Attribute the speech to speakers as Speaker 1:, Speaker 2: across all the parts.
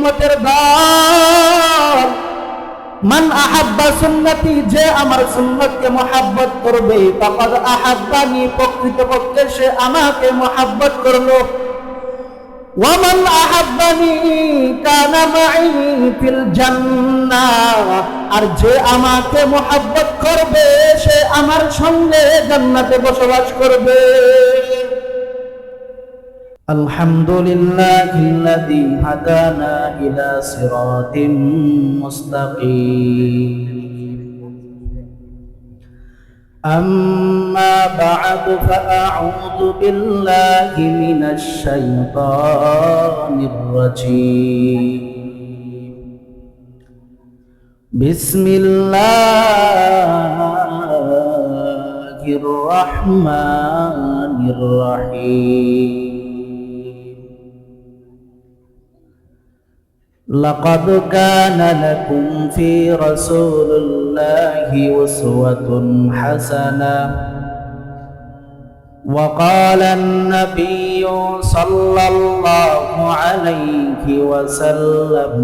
Speaker 1: উম্মতের দল। মান আহাব্বা সুন্নতি, যে আমার সুন্নতকে মুহাব্বত করবে, ফাকাদ আহাব্বানি, প্রকৃতপক্ষে সে আমাকে মুহাব্বত করলো। ওয়া মান আহাব্বানি কানা মাই ফিল জান্নাহ, আর যে আমাকে মুহাব্বত করবে সে আমার সঙ্গে জান্নাতে বসবাস করবে। আলহামদুলিল্লাহিল্লাযী হাদানা ইলা সিরাতিম মুস্তাকিম। أما بعد فأعوذ بالله من الشيطان الرجيم. بسم الله الرحمن الرحيم. لقد كان لكم في رسول الله أسوة حسنة. وقال النبي صلى الله عليه وسلم: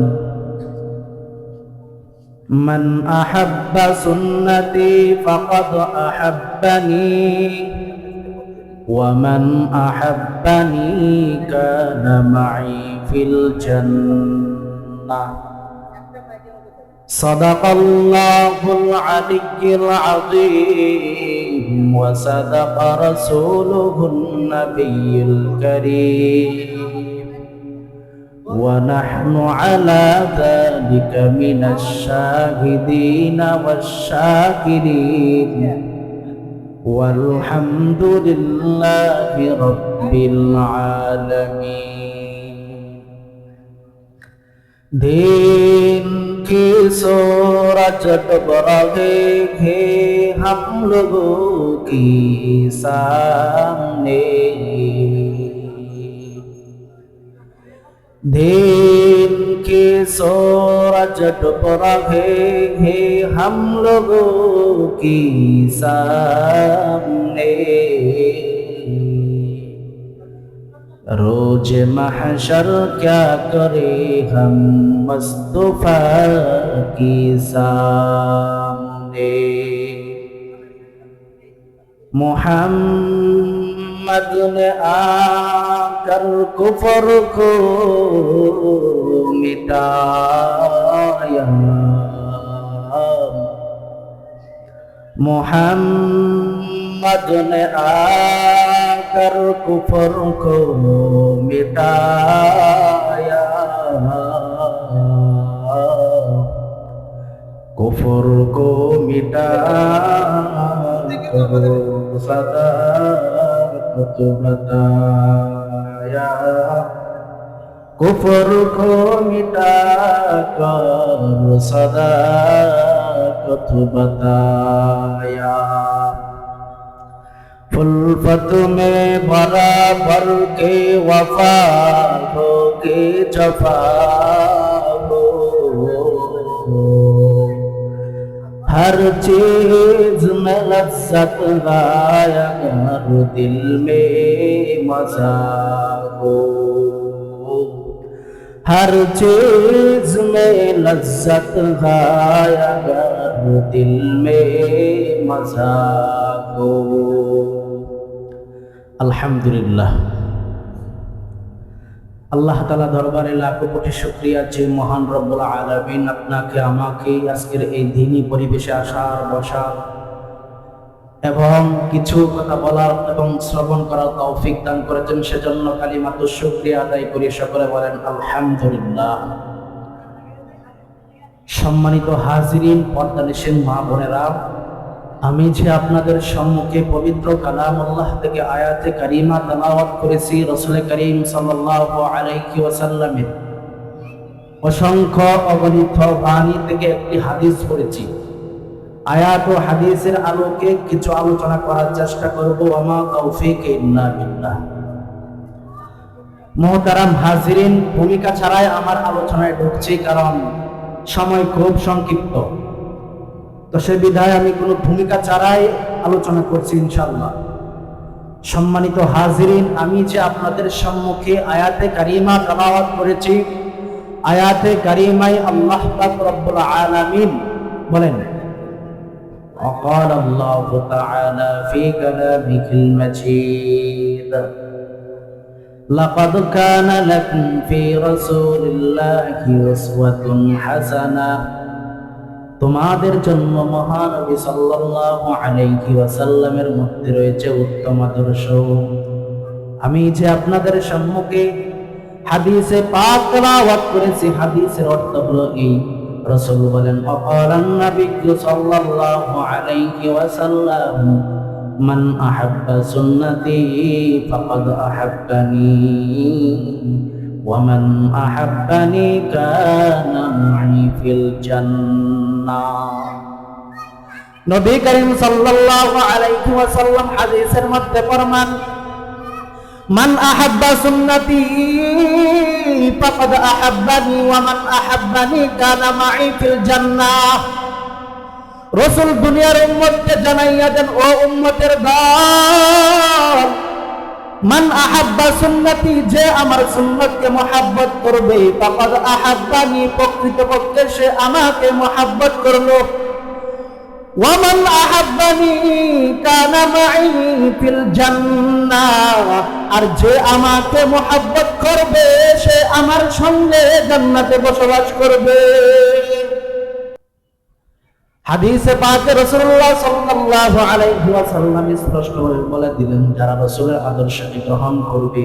Speaker 1: من أحب سنتي فقد أحبني، ومن أحبني كان معي في الجنة. صدق الله العلي العظيم، وصدق رسوله النبي الكريم، ونحن على ذلك من الشاهدين والشاكرين، والحمد لله رب العالمين. दिन की सूरज डूब रहे हैं हम लोगों की सामने, दिन की सूरज डूब रहे हैं हम लोगों की सामने। रोज महशर क्या करे हम मुस्तफा की सामने। मोहम्मद ने आकर कुफर को मिटाया, मोहम्मद ने आकर कुफर को मिटाया, कुफर को मिटाकर सदाकत बताया, कुफर को मिटाकर सदाकत बताया। फुलफत में बराबर के वफा हो के जफा हो, हर चीज में लज्जत गाया अगर दिल में मजा हो, हर चीज में लज्जत गाया अगर दिल में मजा हो। আলহামদুলিল্লাহ, আল্লাহ তাআলা দরবারে লাখো কোটি শুকরিয়া যে মহান রব্বুল আলামিন আপনাকে আমাকে আজকের এই দ্বীনি পরিবেশে আসার বসার এবং কিছু কথা বলার এবং শ্রবণ করার তৌফিক দান করেছেন, সেজন্য কালিমাতু শুকরিয়া আদায় করি। সকলে বলেন আলহামদুলিল্লাহ। সম্মানিত হাজিরিন, পর্দানিশীন মা বোনেরা, আমি যে আপনাদের সম্মুখে পবিত্র কালামুল্লাহ থেকে আয়াতে কারিমা তেলাওয়াত করেছি, রাসূল করিম সাল্লাল্লাহু আলাইহি ওয়াসাল্লামের অসংখ্য অগণিত বাণী থেকে একটি হাদিস পড়েছি। আয়াত ও হাদিসের আলোকে কিছু আলোচনা করার চেষ্টা করব। ওয়ামা তাওফীক ইল্লা বিল্লাহ। মুহতারাম হাজিরিন, ভূমিকা ছাড়াই আমার আলোচনায় ঢুকছি, কারণ সময় খুব সংক্ষিপ্ত। তো সে বিধায় আমি কোনো ভূমিকা ছাড়াই আলোচনা করছি ইনশাআল্লাহ। সম্মানিত হাজিরিন, আমি যে আপনাদের সম্মুখে আয়াতে কারিমা তেলাওয়াত করেছি, আয়াতে কারিমায় আল্লাহ পাক রব্বুল আলামিন বলেন, وقال الله تعالى في كلامه المجيد لقد كان لكم في رسول الله أسوة حسنة তোমাদের জন্য মহানবী সাল্লাল্লাহু আলাইহি ওয়াসাল্লামের মধ্যে রয়েছে উত্তম আদর্শ। আমি যে আপনাদের সম্মুখে হাদিসে পাক তেলাওয়াত করেছি, হাদিসের অর্থ হলো এই, রাসূল বলেন ওয়াকালান নবী সাল্লাল্লাহু আলাইহি ওয়াসাল্লাম মান আহাব্বা সুন্নতি ফাকাদ আহাব্বানি ওয়া মান আহাব্বানি কানা মাই ফিল জান্নাহ। নবী করিম সাল্লাল্লাহু আলাইহি ওয়াসাল্লাম হাদিসের মধ্যে ফরমান, মান আহাব্বা সুন্নতি ফাকাদ আহাব্বানি ওয়া মান আহাব্বানি কানা মাই ফিল জান্নাহ। রাসূল দুনিয়ার উম্মতকে জানাইয়া দেন, ও উম্মতের দল, মান আহাব্বা সুন্নতি, যে আমার সুন্নতকে মহব্বত করবে, ফাকাদ আহাব্বানি, প্রকৃতপক্ষে সে আমাকে মহব্বত করলো, ওয়া মান আহাব্বানি কানা মাই ফিল জান্নাহ, আর যে আমাকে মহব্বত করবে সে আমার সঙ্গে জান্নাতে বসবাস করবে। হাদিসে পাকে রাসূলুল্লাহ সাল্লাল্লাহু আলাইহি ওয়াসাল্লাম স্পষ্ট বলে দিলেন, যারা রাসূলের আদর্শকে গ্রহণ করবে,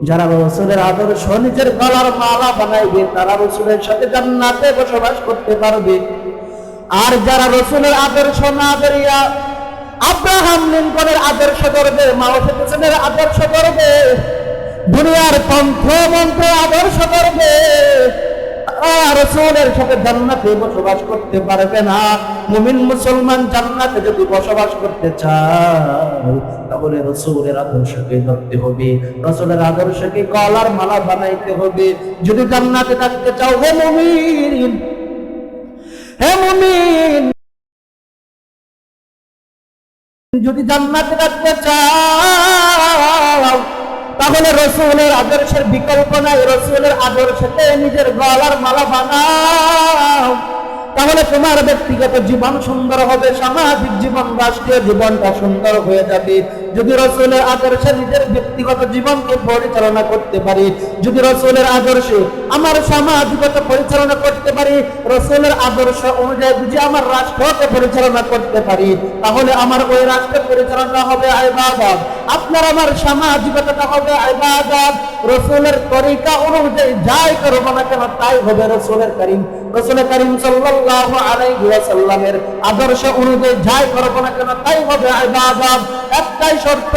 Speaker 1: যারা রাসূলের আদর্শ নিজের গলার মালা বানাইবে, তারা রাসূলের সাথে জান্নাতে বসবাস করতে পারবে। আর যারা রাসূলের আদর্শ না করিয়া আব্রাহাম লিঙ্কনের আদর্শ করবে, মাও সেতুসেনের আদর্শ করবে, দুনিয়ার পন্থ মন্ত্র আদর্শ করবে, রাসূলের সাথে জান্নাতে বসবাস করতে পারবে না। মুমিন মুসলমান জান্নাতে যদি বসবাস করতে চায়, তাহলে রাসূলের আদর্শকে ধরতে হবে, রাসূলের আদর্শকে গলার মালা বানাইতে হবে। যদি জান্নাতে থাকতে চাও, হে মুমিন, হে মুমিন, যদি জান্নাতে থাকতে চাও, তাহলে রাসূলের আদর্শের বিকল্প নাই, রাসূলের আদর্শকে নিজের গলার মালা বানাও। তাহলে তোমার ব্যক্তিগত জীবন সুন্দর হবে, সামাজিক জীবন, রাষ্ট্রীয় জীবনটা সুন্দর হয়ে যাবে। যদি রাসূলের আদর্শে নিজের ব্যক্তিগত জীবনকে পরিচালনা করতে পারি, যদি রাসূলের আদর্শে আমার সামাজিকতা পরিচালনা করতে পারি, রাসূলের আদর্শ অনুযায়ী যদি আমার রাষ্ট্রকে পরিচালনা করতে পারি, তাহলে আমার ওই রাষ্ট্র পরিচালনা হবে ইবাদত, আপনার আমার সামাজিকতাটা হবে ইবাদত। রাসূলের তরিকা অনুযায়ী যাই করব না কেন তাই হবে রাসূল করিম সাল্লাল্লাহু আলাইহি ওয়াসাল্লামের আদর্শ অনুযায়ী যাই করব না কেন তাই হবে ইবাদত। একটাই শর্ত,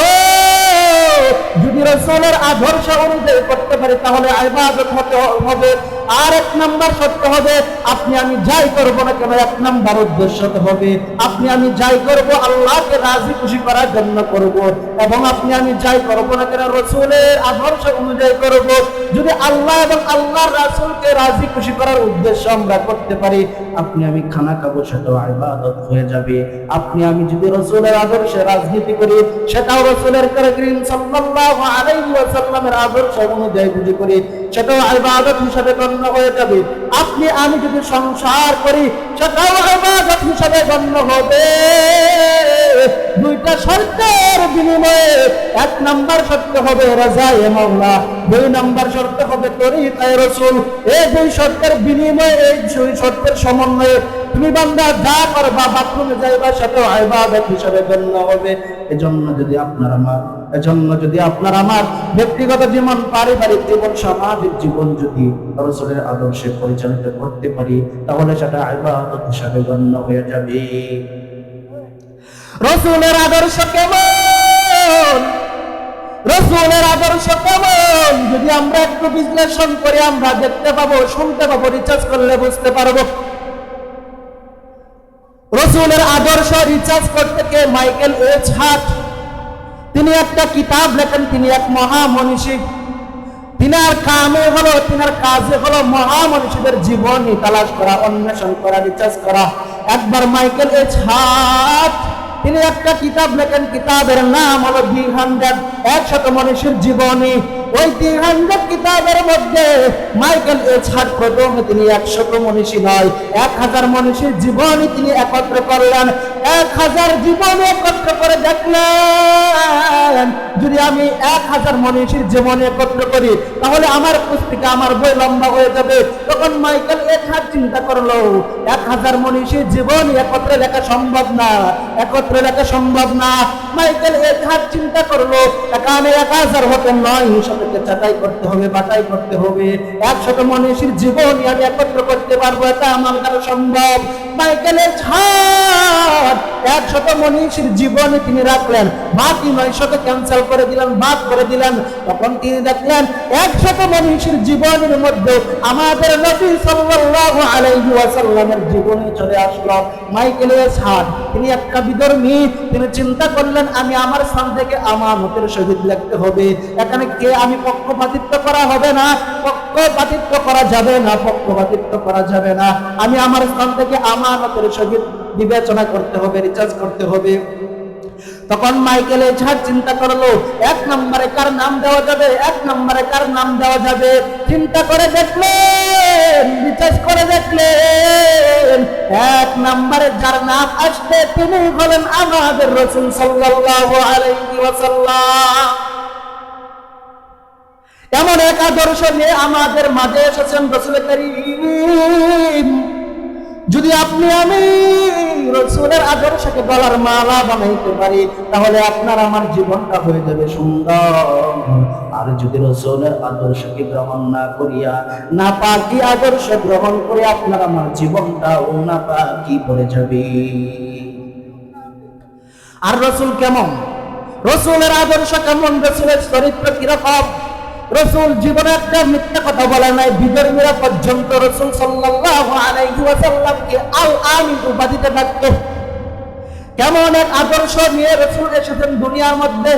Speaker 1: যদি রাসূলের আদর্শ অনুযায়ী করতে পারি তাহলে ইবাদত হবে। আর এক নাম্বার শর্ত হবে, আপনি আমি যাই করব না কেন এক নাম্বার উদ্দেশ্য হবে, আপনি আমি যাই করব আল্লাহকে রাজি খুশি করার জন্য করব, এবং আপনি আমি যাই করব না কেন রাসূলের আদর্শ অনুযায়ী করব। যদি আল্লাহ এবং আল্লাহর রাসূলকে রাজি খুশি করার উদ্দেশ্য আমরা করতে পারি, আপনি আমি খানা খাবো, সেটাও ইবাদত হয়ে যাবে। আপনি আমি যদি রাসূলের আদর্শে রাজনীতি করি, সেটাও রাসূলের করিম সাল্লাল্লাহু আলাইহি ওয়াসাল্লামের আদর্শ অনুযায়ী যদি করি, সেটাও ইবাদত হিসাবে গণ্য হয়ে যাবে। আপনি আমি যদি সংসার করি, সেটাও ইবাদত হিসাবে গণ্য হবে। দুইটা শর্তের বিনিময়ে, এক নাম্বার শর্ত হবে রাজায়ে মাওলা, দুই নাম্বার শর্ত হবে তরিকায়ে রাসূল। এই দুই শর্তের বিনিময়ে, এই দুই শর্তের সমন্বয়ে তুমি বান্দা যা করবা, বাথরুমে যাইবা, সেটাও ইবাদত হিসাবে গণ্য হবে। এজন্য যদি আপনার আমার ব্যক্তিগত জীবন, পারিবারিক জীবন, সামাজিক জীবন যদি রাসূলের আদর্শে পরিচালিত করতে পারি, তাহলে সেটা ইবাদত হিসাবে গণ্য হয়ে যাবে। রাসূলের আদর্শ কেমন, রাসূলের আদর্শ কেমন যদি আমরা একটু বিশ্লেষণ করি, আমরা দেখতে পাবো, শুনতে পাবো, রিসার্চ করলে বুঝতে পারবো। রাসূলের আদর্শ রিসার্চ করতে কে? Michael H heart. তিনি একটা কিতাব লেখেন, তিনি এক মহামনীষী। তিনার কাজে হলো মহামনীষীদের জীবনী তালাশ করা, অন্বেষণ করা, রিসার্চ করা। একবার মাইকেল এইচ হার্ট তিনি একটা কিতাব লেখেন, কিতাবের নাম হলো 100 মনীষীর জীবনী। ওই 300 কিতাবের মধ্যে মাইকেল এছাড় প্রথমে তিনি 100 মনীষী নয় 1000 মনীষীর জীবনী তিনি একত্র করলেন। 1000 জীবন একত্র করে দেখলেন যদি আমি 1000 মনীষীর জীবন একত্র করি তাহলে আমার পুস্তিকা আমার বই লম্বা হয়ে যাবে। তখন মাইকেল এছাড় চিন্তা করলো 1000 মনীষীর জীবন একত্রে লেখা সম্ভব না, একত্রে লেখা সম্ভব না। মাইকেল এছাড় চিন্তা করলো এখানে 1000 হতে নয়, শতকে চাটাই করতে হবে, বাটাই করতে হবে। 100 মনীষীর জীবনী আমি একত্র করতে পারবো, এটা আমার দ্বারা সম্ভব। মাইকেল এছাড় 100 মনীষীর জীবনী তিনি রাখলেন, বাকি 900 ক্যান্সেল করে দিলেন, বাদ করে দিলেন। তখন তিনি দেখলেন 100 মনীষীর জীবনের মধ্যে আমাদের নবী সাল্লাল্লাহু আলাইহি ওয়াসাল্লামের জীবনী চলে আসলো। মাইকেল এছাড় তিনি একটা বিধর্মী, তিনি চিন্তা করলেন আমি আমার স্থান থেকে আমানতের সহিত লিখতে হবে। এখানে কে আমি পক্ষপাতিত্ব করা হবে না, পক্ষপাতিত্ব করা যাবে না, পক্ষপাতিত্ব করা যাবে না। আমি আমার স্থান থেকে আমানতের সহিত বিবেচনা করতে হবে, রিচার্জ করতে হবে। তখন মাইকেল এছাড় চিন্তা করলো 1 নম্বরে কার নাম দেওয়া যাবে, 1 নম্বরে কার নাম দেওয়া যাবে। চিন্তা করে দেখলেন, রিচার্জ করে দেখলেন 1 নম্বরে যার নাম আসবে তিনি হলেন আমাদের রাসূল সাল্লাল্লাহু আলাইহি ওয়াসাল্লাম। এমন এক আদর্শ নিয়ে আমাদের মাঝে এসেছেন রাসূল করিম। যদি আপনি আমি রাসূলের আদর্শকে গলার মালা বানাইতে পারি তাহলে আপনার আমার জীবনটা হয়ে যাবে সুন্দর। আর যদি রাসূলের আদর্শকে গ্রহণ না করিয়া নাপাকি আদর্শ গ্রহণ করে আপনার আমার জীবনটা নাপাকি পড়ে যাবে। আর রাসূল কেমন, রাসূলের আদর্শ কেমন, রাসূলের চরিত্র কিরকম? রাসূল জীবনে একটা মিথ্যা কথা বলে নাই। বিধর্মীরা পর্যন্ত রাসূল সাল্লাল্লাহু আলাইহি ওয়াসাল্লামকে আল আমিন উপাধিতে ডাকত। কেমন এক আদর্শ নিয়ে রাসূল এসেছেন দুনিয়ার মধ্যে।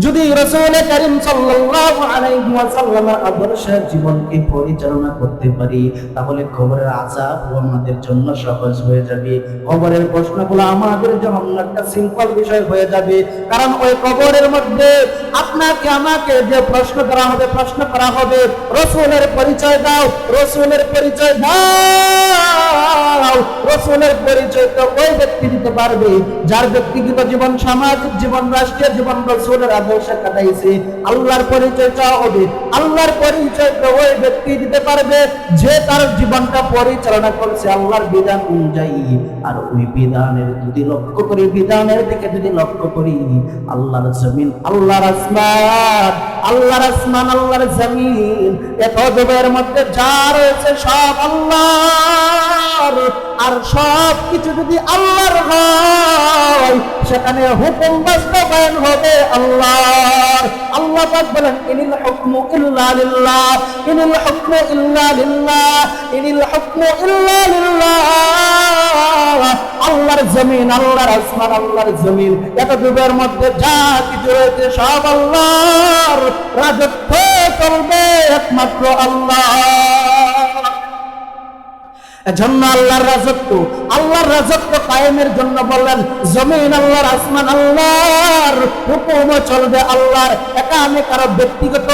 Speaker 1: যদি রাসূল করিম সাল্লাল্লাহু আলাইহি ওয়াসাল্লামের আদর্শের জীবনকে পরিচালনা করতে পারি তাহলে কবরের আযাব আমাদের জন্য সহজ হয়ে যাবে। কবরের প্রশ্নগুলো আমাদের জন্য একটা সিম্পল বিষয় হয়ে যাবে। কারণ ওই কবরের মধ্যে আপনাকে আমাকে যে প্রশ্ন করা হবে রাসূলের পরিচয় দাও, রাসূলের পরিচয় দাও। রাসূলের পরিচয় তো ওই ব্যক্তি দিতে পারবে যার ব্যক্তিগত জীবন, সামাজিক জীবন, রাষ্ট্রীয় জীবন রাসূলের আদর্শে কাটাইছে। আল্লাহর পরিচয় চাওয়া হবে, আল্লাহর পরিচয় তো ওই ব্যক্তি দিতে পারবে যে তার জীবনটা পরিচালনা করছে আল্লাহর বিধান অনুযায়ী। আর ওই বিধানের যদি লক্ষ্য করি, বিধানের দিকে যদি লক্ষ্য করি, আল্লাহর জমিন, আল্লাহর আসমান, আল্লাহর আসমান, আল্লাহর জমিন, এত জবের মধ্যে যা রয়েছে সব আল্লাহর। আর সব কিছু যদি আল্লাহর হয় সেখানে হুকুম বাস্তবায়ন হবে আল্লাহর। আল্লাহ পাক বলেন ইনিল হুকমু ইল্লা লিল্লাহ, ইনিল হুকমু ইল্লা লিল্লাহ, ইনিল হুকমু ইল্লা লিল্লাহ। আল্লাহর জমিন, আল্লাহর আসমান, আল্লাহর জমিন, এত যুগের মধ্যে যা কিছু রয়েছে সব আল্লাহর। রাজত্ব চলবে একমাত্র আল্লাহ। এজন্য আল্লাহর রাজত্ব কায়েমের জন্য বললেন জমিন আল্লাহর, আসমান আল্লাহর, হুকুম চলবে আল্লাহর। একানে কারো ব্যক্তিগত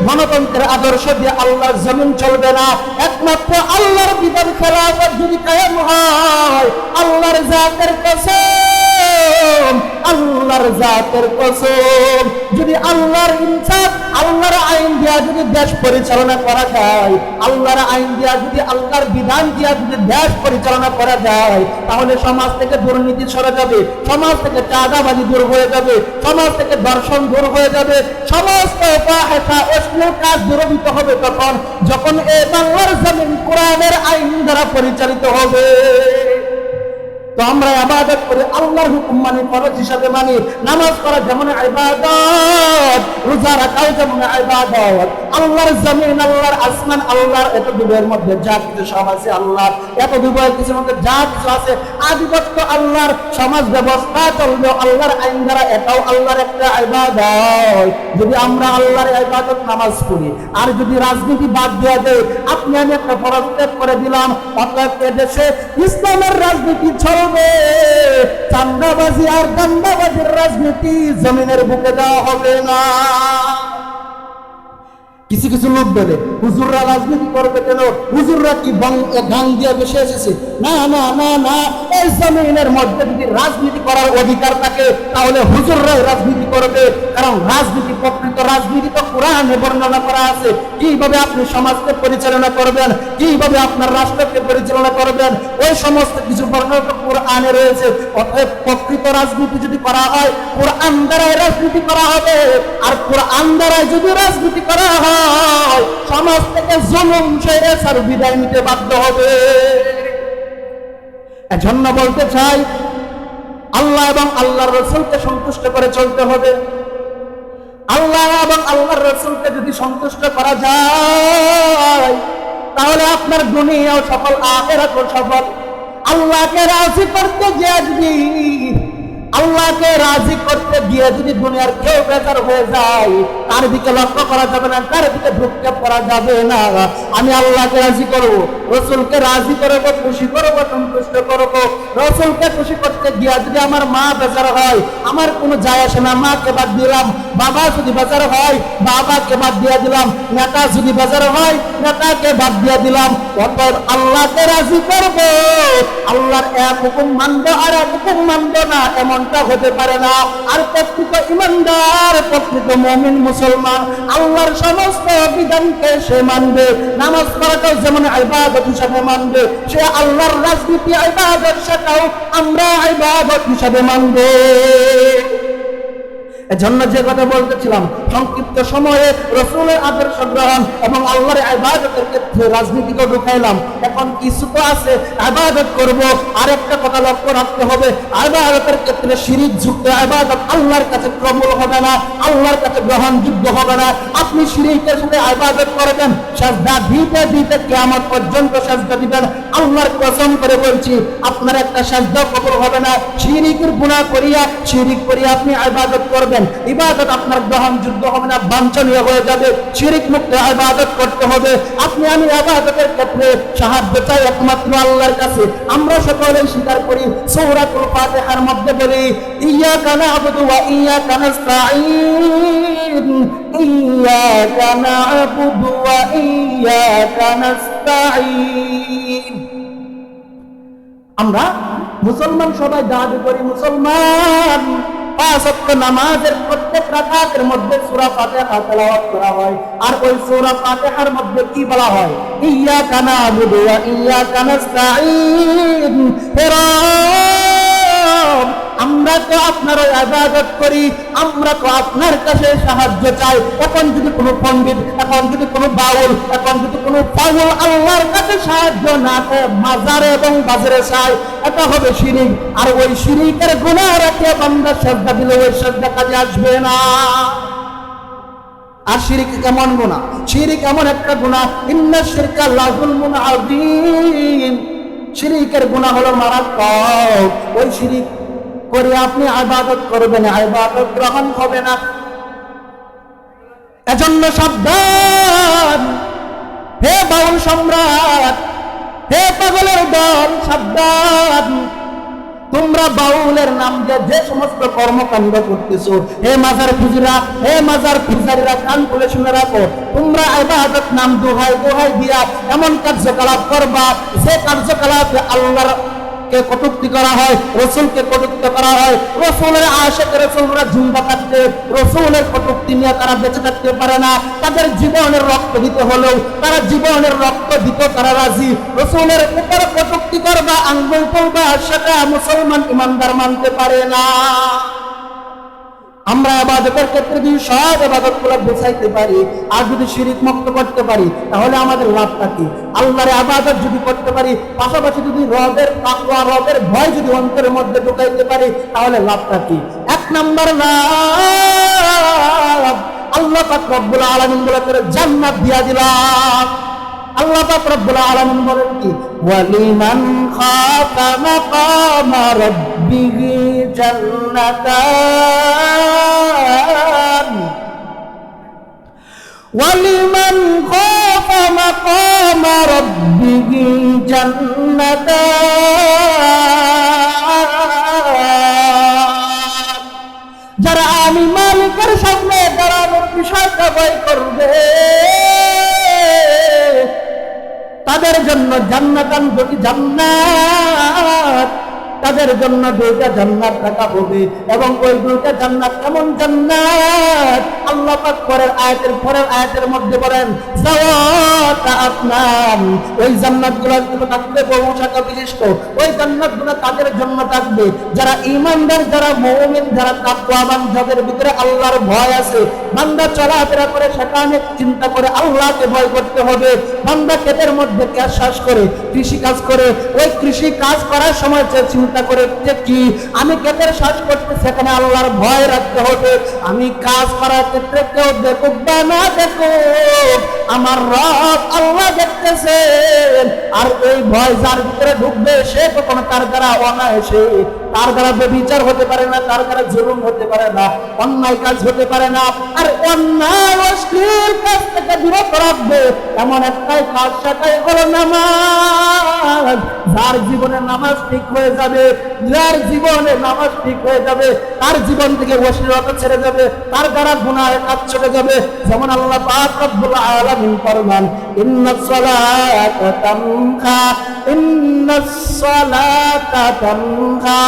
Speaker 1: গণতন্ত্রের আদর্শ দিয়ে আল্লাহর জমিন চলবে না। একমাত্র আল্লাহর বিধান খেলাফত যদি কায়েম হয়, আল্লাহর জাতের কসম, আল্লাহর জাতের কসম, যদি আল্লাহর ইনসাফ, আল্লাহর আইন দিয়া যদি দেশ পরিচালনা করা যায়, আল্লাহর আইন দিয়া যদি, আল্লাহর বিধান দিয়া যদি দেশ পরিচালনা করা যায়, তাহলে সমাজ থেকে দুর্নীতি সরে যাবে, সমাজ থেকে চাঁদাবাজি দূর হয়ে যাবে, সমাজ থেকে দর্শন দূর হয়ে যাবে, সমস্ত ফাহিশা অশ্লীল কাজ দূরীভূত হবে তখন যখন এই বাংলার জমিন কোরআনের আইন দ্বারা পরিচালিত হবে। তো আমরা ইবাদত করি, আল্লাহর হুকুম মানি, ফরজ হিসাবে মানি। নামাজ পড়া যেমন ইবাদত, রোজা রাখাও যেমন ইবাদত। আল্লাহর জমিন, আল্লাহর আসমান, আল্লাহর এত দুবের মধ্যে যা কিছু সব আছে আল্লাহর। এত দুবের কিছুর মধ্যে যা কিছু আছে আধিপত্য আল্লাহর। সমাজ ব্যবস্থা চলবে আল্লাহর আইন দ্বারা, এটাও আল্লাহর একটা ইবাদত। যদি আমরা আল্লাহর ইবাদত নামাজ পড়ি আর যদি রাজনীতি বাদ দিয়ে দেয়, আপনি আমি একটা ফরজ ত্যাগ করে দিলাম, অর্থাৎ এদেশে ইসলামের রাজনীতি চলবে, চাঁদাবাজি আর দান্দাবাজির রাজনীতি জমিনের বুকে দেওয়া হবে না।
Speaker 2: কিছু কিছু লোক বলে হুজুররা রাজনীতি করবে কেন, হুজুররা কি গাং দিয়ে বসে এসেছে? না না না না, এই জমিনের মধ্যে যদি রাজনীতি করার অধিকার থাকে তাহলে হুজুররাই রাজনীতি করবে। কারণ রাজনীতি, প্রকৃত রাজনীতি তো কোরআনে বর্ণনা করা আছে। কিভাবে আপনি সমাজকে পরিচালনা করবেন, কিভাবে আপনার রাষ্ট্রকে পরিচালনা করবেন, ওই সমস্ত কিছু বর্ণনা কোরআনে রয়েছে। অতএব প্রকৃত রাজনীতি যদি করা হয় কোরআন দ্বারাই রাজনীতি করা হবে। আর কোরআন দ্বারাই যদি রাজনীতি করা হয় সমাজ থেকে জুলুম স্বৈরাচার বিদায় নিতে বাধ্য হবে। এজন্য বলতে চাই, আল্লাহ এবং আল্লাহর রাসূলকে সন্তুষ্ট করে চলতে হবে। আল্লাহ এবং আল্লাহর রাসূলকে যদি সন্তুষ্ট করা যায় তাহলে আপনার দুনিয়াও সফল, আখিরাতও সফল। আল্লাহকে রাজি করতে গিয়ে যদি দুনিয়ার কেউ বেজার হয়ে যায়, তার দিকে লক্ষ্য করা যাবে না, তার দিকে ভ্রুক্ষেপ করা যাবে না। আমি আল্লাহকে রাজি করবো, রসুলকে রাজি করবো, খুশি করবো, সন্তুষ্ট করবো। রসুলকে খুশি করতে গিয়া যদি আমার মা বেজার হয়, আমার কোনো যায় আসে না, মাকে বাদ দিলাম। বাবা যদি বেজার হয়, বাবাকে বাদ দিয়ে দিলাম। নেতা যদি বেজার হয়, নেতাকে বাদ দিয়ে দিলাম। অতএব আল্লাহকে রাজি করবো। আল্লাহর এক হুকুম মানবো আর এক হুকুম মানবো না, এমনটা হতে পারে না। আর প্রকৃত ইমানদার, প্রকৃত মুমিন মুসলমান আল্লাহর সমস্ত বিধানকে সে মানবে। নামাজ পড়াটাও যেমন ইবাদত হিসাবে মানবে, সে আল্লাহর রাজনীতি ইবাদত সেটাও আমরা ইবাদত হিসাবে মানবো। এজন্য যে কথা বলতেছিলাম, সংক্ষিপ্ত সময়ে রাসূলের আদর্শ গ্রহণ এবং আল্লাহর ইবাদতের ক্ষেত্রে রাজনীতিকে ঢুকাইলাম। এখন কিছু তো আছে ইবাদত করব, আরেকটা কথা লক্ষ্য রাখতে হবে, ইবাদতের ক্ষেত্রে শিরক যুক্ত ইবাদত আল্লাহর কাছে কবুল হবে না, আল্লাহর কাছে গ্রহণযোগ্য হবে না। আপনি শিরকের সাথে ইবাদত করবেন, সিজদা দিতে দিতে কিয়ামত পর্যন্ত সিজদা দিবেন। আল্লাহর কসম করে বলছি, আপনার একটা সিজদা কবুল হবে না। শিরকের গুনাহ করিয়া, শিরক করিয়া আপনি ইবাদত করবেন, ইবাদত আপনার গ্রহণযোগ্য হবে না, বাঞ্ছনীয় হয়ে যাবে। শিরক মুক্ত ইবাদত করতে হবে। আপনি আমি ইবাদতের ক্ষেত্রে সাহায্য চাই একমাত্র আল্লাহর কাছে। আমরা সকলেই স্বীকার করি, সূরাতুল ফাতিহার মধ্যে বলি, ইয়াকা না'বুদু ওয়া ইয়াকা নাস্তাঈন, ইয়াকা না'বুদু ওয়া ইয়াকা নাস্তাঈন। আমরা মুসলমান সবাই দাবি করি মুসলমান। পাঁচ ওয়াক্ত নামাজের প্রত্যেক রাকাতের মধ্যে সূরা ফাতিহা তেলাওয়াত করা হয়। আর ওই সূরা ফাতিহার মধ্যে কি বলা হয়? ইয়্যাকা না'বুদু ওয়া ইয়্যাকা নাস্তাঈন। হে রব, আমরা তো আপনার ইবাদত করি, আমরা তো আপনার কাছে সাহায্য চাই। এখন যদি কোনো পণ্ডিত, এখন যদি কোনো বাউল, এখন যদি কোনো পাগল আল্লাহর কাছে সাহায্য না চায়, মাজারে এবং বাজারে চায়, এটা হবে শিরিক। আর ওই শিরিকের গুনাহ রাখে বান্দা সিজদা দিলে ওই সিজদা কাজে আসবে না। আর শিরিক কেমন গুনাহ? শিরিক এমন একটা গুনাহ, ইন্নাশ শিরকা লাযুলমুন আযীম। শিরিকের গুনাহ হলো মারাত্মক। ওই শিরিক করে আপনি ইবাদত করবেন, ইবাদত গ্রহণ হবে না। এজন্য সাবধান, হে বাউল সম্রাট, হে পাগলের দল, সাবধান। তোমরা বাউলের নাম দিয়ে যে সমস্ত কর্মকাণ্ড করতেছো, হে মাজার পূজারীরা, হে মাজার পূজারীরা, কান খুলে শুনে রাখো। তোমরা ইবাদত নাম দোহাই দোহাই দিয়া এমন কার্যকলাপ করবা যে কার্যকলাপে আল্লাহর কে কটূক্তি করা হয়, রসুলকে কটূক্তি করা হয়। রসুলের আশিক রাসূলরা জিন্দা থাকতে রসুলের কটূক্তি নিয়ে তারা বেঁচে থাকতে পারে না। তাদের জীবনের রক্ত দিতে হলেও তারা জীবনের রক্ত দিতে তারা রাজি। রসুলের উপর কটূক্তি করবা, আঙ্গুল তুলবা, সেটা মুসলমান ইমানদার মানতে পারে না। আমরা ইবাদতের ক্ষেত্রে যদি সব ইবাদতগুলো বোঝাইতে পারি আর যদি শিরক মুক্ত করতে পারি তাহলে আমাদের লাভটা কি? আল্লাহর ইবাদত যদি করতে পারি, পাশাপাশি যদি রবের তাকওয়া, রবের ভয় যদি অন্তরের মধ্যে ঢুকাইতে পারি তাহলে লাভটা কি? এক নাম্বার লাভ, আল্লাহ পাক রব্বুল আলামিন বলে করে জান্নাত দিয়া দিলাম। আল্লাহ পাক রব্বুল আলামিন বলেন কি? ওয়ালিমান খাফা মাকামা রাব্বিহি জান্নাতান, ওয়ালিমান খাফা মাকামা রাব্বিহি জান্নাতান। যারা আমি মালিকের সামনে দাঁড়ানোর বিষয়টা ভয় করবে তাদের জন্য জান্নাতান দুটি জান্নাত, তাদের জন্য দুইটা জান্নাত রাখা হবে। এবং ওই দুইটা জান্নাত এমন জান্নাত, আল্লাহ পাক পরের আয়াতের মধ্যে বলেন যাওয়াতা আফনান, ওই জান্নাতগুলো থাকবে বহু শাখা বিশিষ্ট। ওই জান্নাতগুলো তাদের জন্য থাকবে যারা ঈমানদার, যারা মুমিন, যারা তাকওয়াবান, যাদের ভিতরে আল্লাহর ভয় আছে। বান্দা চলাফেরা করে সেখানে চিন্তা করে আল্লাহকে ভয় করতে হবে। বান্দা ক্ষেতের মধ্যে চাষ করে, কৃষি কাজ করে, ওই কৃষি কাজ করার সময় চিন্তা করে যে কি আমি ক্ষেতের চাষ করতে, সেখানে আল্লাহর ভয় রাখতে হবে। আমি কাজ করার ক্ষেত্রে কেউ দেখুক বা না দেখুক, আমার রব আল্লাহ দেখতেছেন। আর এই ভয় যার ভিতরে ঢুকবে, সে কখনো তার দ্বারা অনায়াসে, তার দ্বারা ব্যভিচার হতে পারে না, তার দ্বারা জুলুম হতে পারে না, অন্যায় কাজ হতে পারে না। আর অন্যায় অশ্লীল কাজ থেকে বিরত রাখবে এমন একটাই কাজ, সেটাই হলো নামাজ। যার জীবনে নামাজ ঠিক হয়ে যাবে, যার জীবনে নামাজ ঠিক হয়ে যাবে, তার জীবন থেকে অশ্লীলতা ছেড়ে যাবে, তার দ্বারা গুনাহের কাজ চলে যাবে। যেমন আল্লাহ পাক রব্বুল আলামিন ফরমান ইন্নাস সালাতা তানহা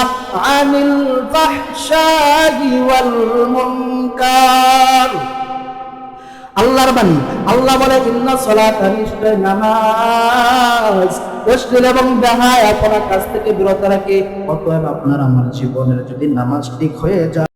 Speaker 2: আনিল ফাহশাই ওয়াল মুনকার। আল্লাহর বাণী, আল্লাহ বলে ইন্নাস সালাতা, নিশ্চয় নামাজ অশ্লীল এবং বেহায়া কাজ থেকে বিরত রাখে। অতএব আপনার আমার জীবনের যদি নামাজ ঠিক হয়ে যায়,